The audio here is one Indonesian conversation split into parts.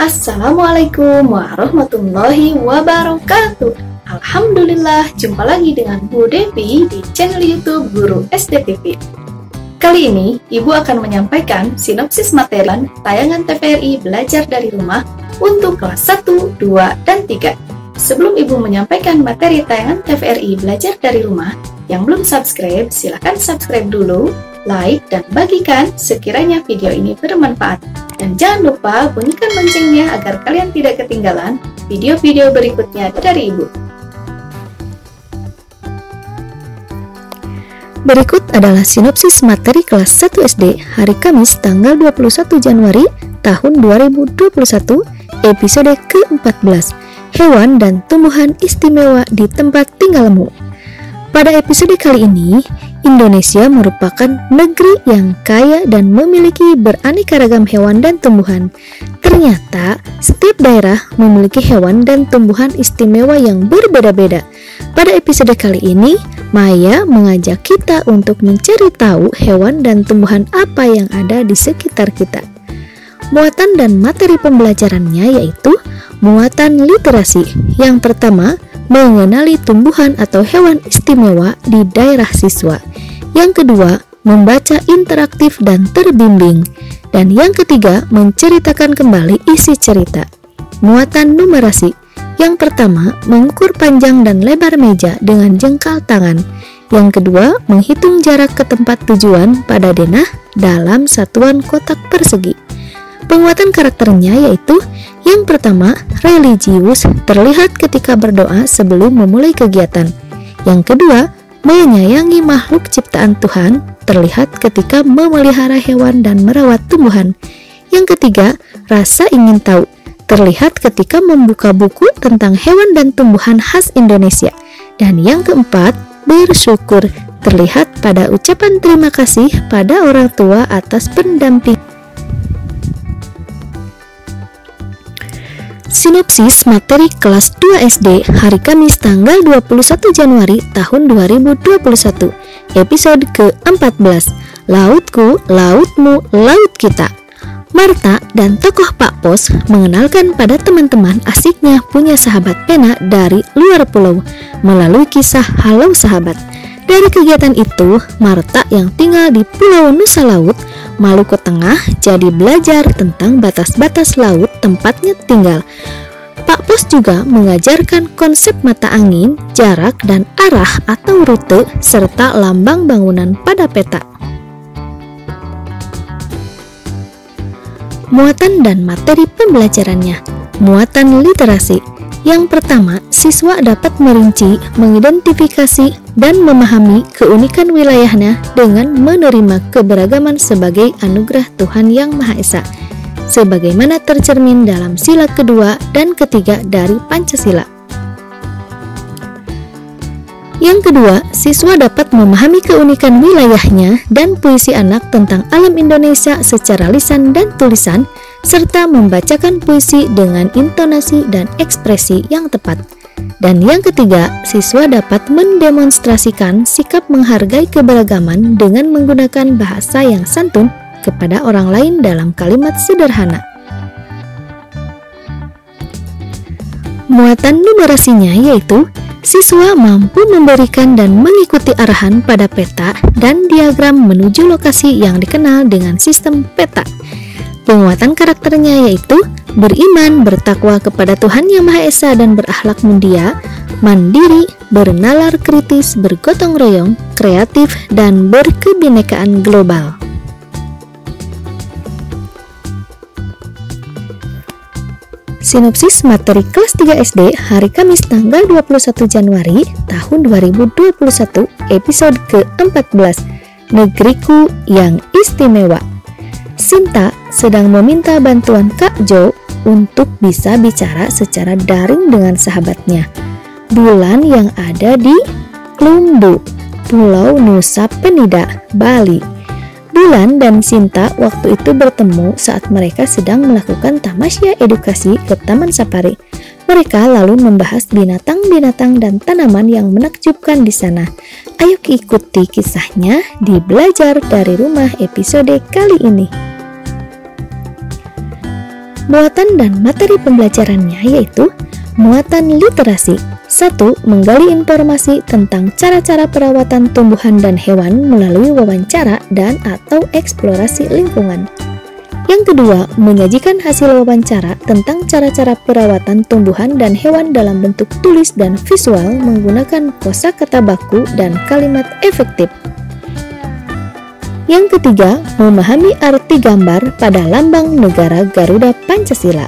Assalamualaikum warahmatullahi wabarakatuh. Alhamdulillah, jumpa lagi dengan Bu Devi di channel YouTube Guru SDTV. Kali ini, Ibu akan menyampaikan sinopsis materi tayangan TVRI Belajar dari Rumah untuk kelas 1, 2, dan 3. Sebelum Ibu menyampaikan materi tayangan TVRI Belajar dari Rumah, yang belum subscribe, silahkan subscribe dulu, like, dan bagikan sekiranya video ini bermanfaat. Dan jangan lupa bunyikan loncengnya agar kalian tidak ketinggalan video-video berikutnya dari Ibu. Berikut adalah sinopsis materi kelas 1 SD hari Kamis tanggal 21 Januari tahun 2021, episode ke-14, Hewan dan Tumbuhan Istimewa di Tempat Tinggalmu. Pada episode kali ini, Indonesia merupakan negeri yang kaya dan memiliki beraneka ragam hewan dan tumbuhan. Ternyata, setiap daerah memiliki hewan dan tumbuhan istimewa yang berbeda-beda. Pada episode kali ini, Maya mengajak kita untuk mencari tahu hewan dan tumbuhan apa yang ada di sekitar kita. Muatan dan materi pembelajarannya yaitu muatan literasi. Yang pertama, mengenali tumbuhan atau hewan istimewa di daerah siswa. Yang kedua, membaca interaktif dan terbimbing. Dan yang ketiga, menceritakan kembali isi cerita. Muatan numerasi. Yang pertama, mengukur panjang dan lebar meja dengan jengkal tangan. Yang kedua, menghitung jarak ke tempat tujuan pada denah dalam satuan kotak persegi. Penguatan karakternya yaitu yang pertama, religius, terlihat ketika berdoa sebelum memulai kegiatan. Yang kedua, menyayangi makhluk ciptaan Tuhan, terlihat ketika memelihara hewan dan merawat tumbuhan. Yang ketiga, rasa ingin tahu, terlihat ketika membuka buku tentang hewan dan tumbuhan khas Indonesia. Dan yang keempat, bersyukur, terlihat pada ucapan terima kasih pada orang tua atas pendamping. Sinopsis materi kelas 2 SD hari Kamis tanggal 21 Januari tahun 2021, episode ke-14, Lautku, Lautmu, Laut Kita. Marta dan tokoh Pak Pos mengenalkan pada teman-teman asiknya punya sahabat pena dari luar pulau melalui kisah Halo Sahabat. Dari kegiatan itu, Marta yang tinggal di Pulau Nusa Laut, Maluku Tengah, jadi belajar tentang batas-batas laut tempatnya tinggal. Pak Pos juga mengajarkan konsep mata angin, jarak dan arah atau rute, serta lambang bangunan pada peta. Muatan dan materi pembelajarannya. Muatan literasi. Yang pertama, siswa dapat merinci, mengidentifikasi, dan memahami keunikan wilayahnya dengan menerima keberagaman sebagai anugerah Tuhan Yang Maha Esa, sebagaimana tercermin dalam sila kedua dan ketiga dari Pancasila. Yang kedua, siswa dapat memahami keunikan wilayahnya dan puisi anak tentang alam Indonesia secara lisan dan tulisan, serta membacakan puisi dengan intonasi dan ekspresi yang tepat. Dan yang ketiga, siswa dapat mendemonstrasikan sikap menghargai keberagaman dengan menggunakan bahasa yang santun kepada orang lain dalam kalimat sederhana. Muatan numerasinya yaitu siswa mampu memberikan dan mengikuti arahan pada peta dan diagram menuju lokasi yang dikenal dengan sistem peta. Penguatan karakternya yaitu beriman, bertakwa kepada Tuhan Yang Maha Esa dan berakhlak mulia, mandiri, bernalar kritis, bergotong royong, kreatif, dan berkebinekaan global. Sinopsis materi kelas 3 SD hari Kamis tanggal 21 Januari tahun 2021, episode ke-14, Negeriku yang Istimewa. Sinta sedang meminta bantuan Kak Jo untuk bisa bicara secara daring dengan sahabatnya, Bulan, yang ada di Klungdu, Pulau Nusa Penida, Bali. Dilan dan Sinta waktu itu bertemu saat mereka sedang melakukan tamasya edukasi ke Taman Safari. Mereka lalu membahas binatang-binatang dan tanaman yang menakjubkan di sana. Ayo ikuti kisahnya di Belajar dari Rumah episode kali ini. Muatan dan materi pembelajarannya yaitu muatan literasi. 1. Menggali informasi tentang cara-cara perawatan tumbuhan dan hewan melalui wawancara dan atau eksplorasi lingkungan. Yang kedua, menyajikan hasil wawancara tentang cara-cara perawatan tumbuhan dan hewan dalam bentuk tulis dan visual menggunakan kosakata baku dan kalimat efektif. Yang ketiga, memahami arti gambar pada lambang negara Garuda Pancasila.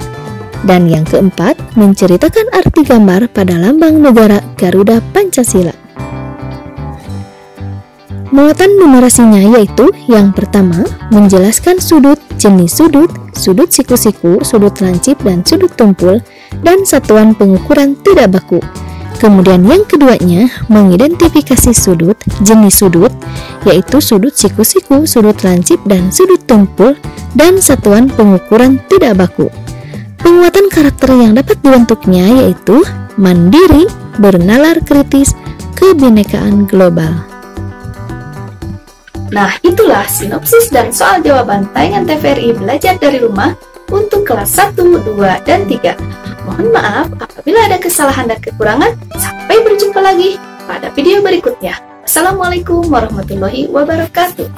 Dan yang keempat, menceritakan arti gambar pada lambang negara Garuda Pancasila. Muatan numerasinya yaitu yang pertama, menjelaskan sudut, jenis sudut, sudut siku-siku, sudut lancip, dan sudut tumpul, dan satuan pengukuran tidak baku. Kemudian yang keduanya, mengidentifikasi sudut, jenis sudut, yaitu sudut siku-siku, sudut lancip, dan sudut tumpul, dan satuan pengukuran tidak baku. Penguatan karakter yang dapat dibentuknya yaitu mandiri, bernalar kritis, kebinekaan global. Nah, itulah sinopsis dan soal jawaban tayangan TVRI Belajar dari Rumah untuk kelas 1, 2, dan 3. Mohon maaf apabila ada kesalahan dan kekurangan. Sampai berjumpa lagi pada video berikutnya. Assalamualaikum warahmatullahi wabarakatuh.